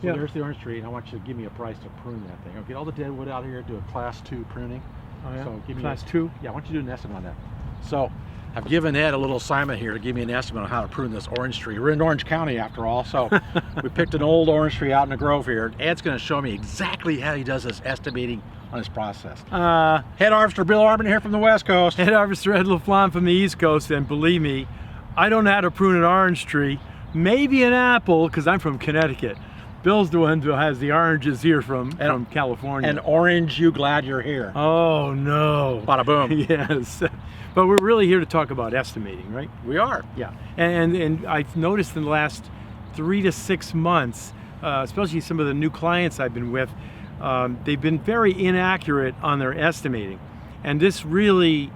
So there's the orange tree, and I want you to give me a price to prune that thing. I'll get all the dead wood out here, do a class 2 pruning. Oh, yeah? So give me Class 2? Yeah, I want you to do an estimate on that. So I've given Ed a little assignment here to give me an estimate on how to prune this orange tree. We're in Orange County after all, so we picked an old orange tree out in the grove here. Ed's going to show me exactly how he does this estimating on his process. Head Harvester Bill Arbin here from the West Coast. Head Harvester Ed LaFlamme from the East Coast, and believe me, I don't know how to prune an orange tree. Maybe an apple, because I'm from Connecticut. Bill's the one who has the oranges here from California. And orange, you glad you're here. Oh no. Bada boom. Yes. But we're really here to talk about estimating, right? We are. Yeah. And I've noticed in the last 3 to 6 months, especially some of the new clients I've been with, they've been very inaccurate on their estimating. And this really,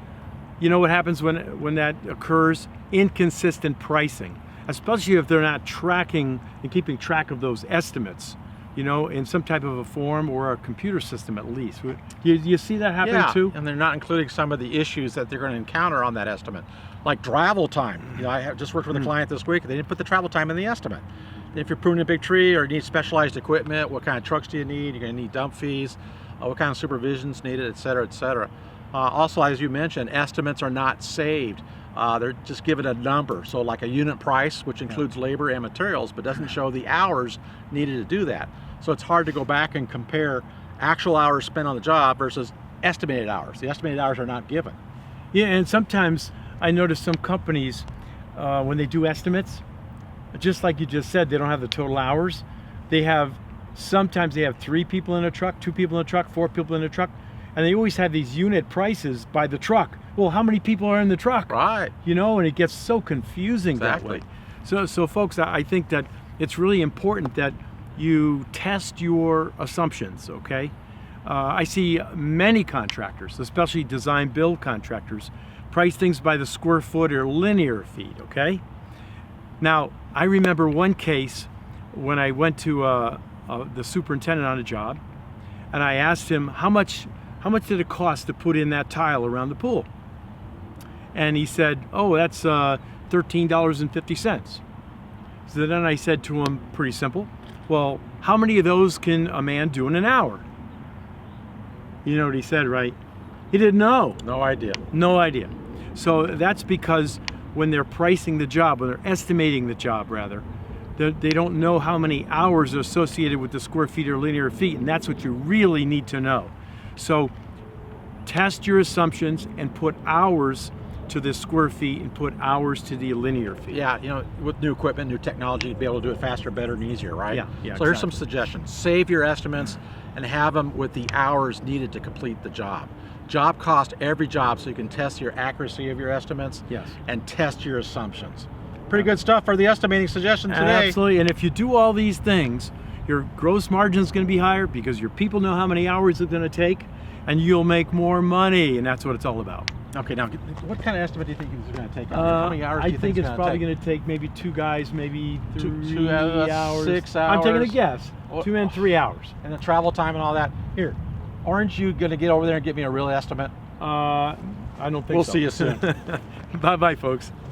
you know what happens when that occurs? Inconsistent pricing. Especially if they're not tracking and keeping track of those estimates, you know, in some type of a form or a computer system at least. You see that happening too? And they're not including some of the issues that they're going to encounter on that estimate, like travel time. You know, I have just worked with a client this week. They didn't put the travel time in the estimate. If you're pruning a big tree or you need specialized equipment, what kind of trucks do you need? You're going to need dump fees, what kind of supervision's needed, et cetera, et cetera. Also, as you mentioned, estimates are not saved. They're just given a number, so like a unit price, which includes labor and materials, but doesn't show the hours needed to do that. So it's hard to go back and compare actual hours spent on the job versus estimated hours. The estimated hours are not given. Yeah, and sometimes I notice some companies, when they do estimates, just like you just said, they don't have the total hours. Sometimes they have 3 people in a truck, 2 people in a truck, 4 people in a truck, and they always have these unit prices by the truck. Well, how many people are in the truck? Right. You know, and it gets so confusing that way. So folks, I think that it's really important that you test your assumptions, okay? I see many contractors, especially design build contractors, price things by the square foot or linear feet, okay? Now, I remember one case when I went to the superintendent on a job, and I asked him, how much did it cost to put in that tile around the pool? And he said, oh, that's $13.50. So then I said to him, pretty simple, well, how many of those can a man do in an hour? You know what he said, right? He didn't know. No idea. No idea. So that's because when they're pricing the job, when they're estimating the job rather, they don't know how many hours are associated with the square feet or linear feet, and that's what you really need to know. So test your assumptions and put hours to the square feet and put hours to the linear feet. Yeah, you know, with new equipment, new technology, to be able to do it faster, better, and easier, right? Yeah, So exactly. here's some suggestions. Save your estimates and have them with the hours needed to complete the job. Job cost every job, so you can test your accuracy of your estimates. Yes. And test your assumptions. Pretty good stuff for the estimating suggestion today. Absolutely, and if you do all these things, your gross margin is going to be higher because your people know how many hours it's going to take, and you'll make more money, and that's what it's all about. Okay, now what kind of estimate do you think it's going to take? How many hours do I you think it's probably going going to take maybe 2 guys, maybe 3 hours. 6 hours. I'm taking a guess. 2 and 3 hours. And the travel time and all that. Here, aren't you going to get over there and get me a real estimate? I don't think so. We'll see you soon. Bye-bye, folks.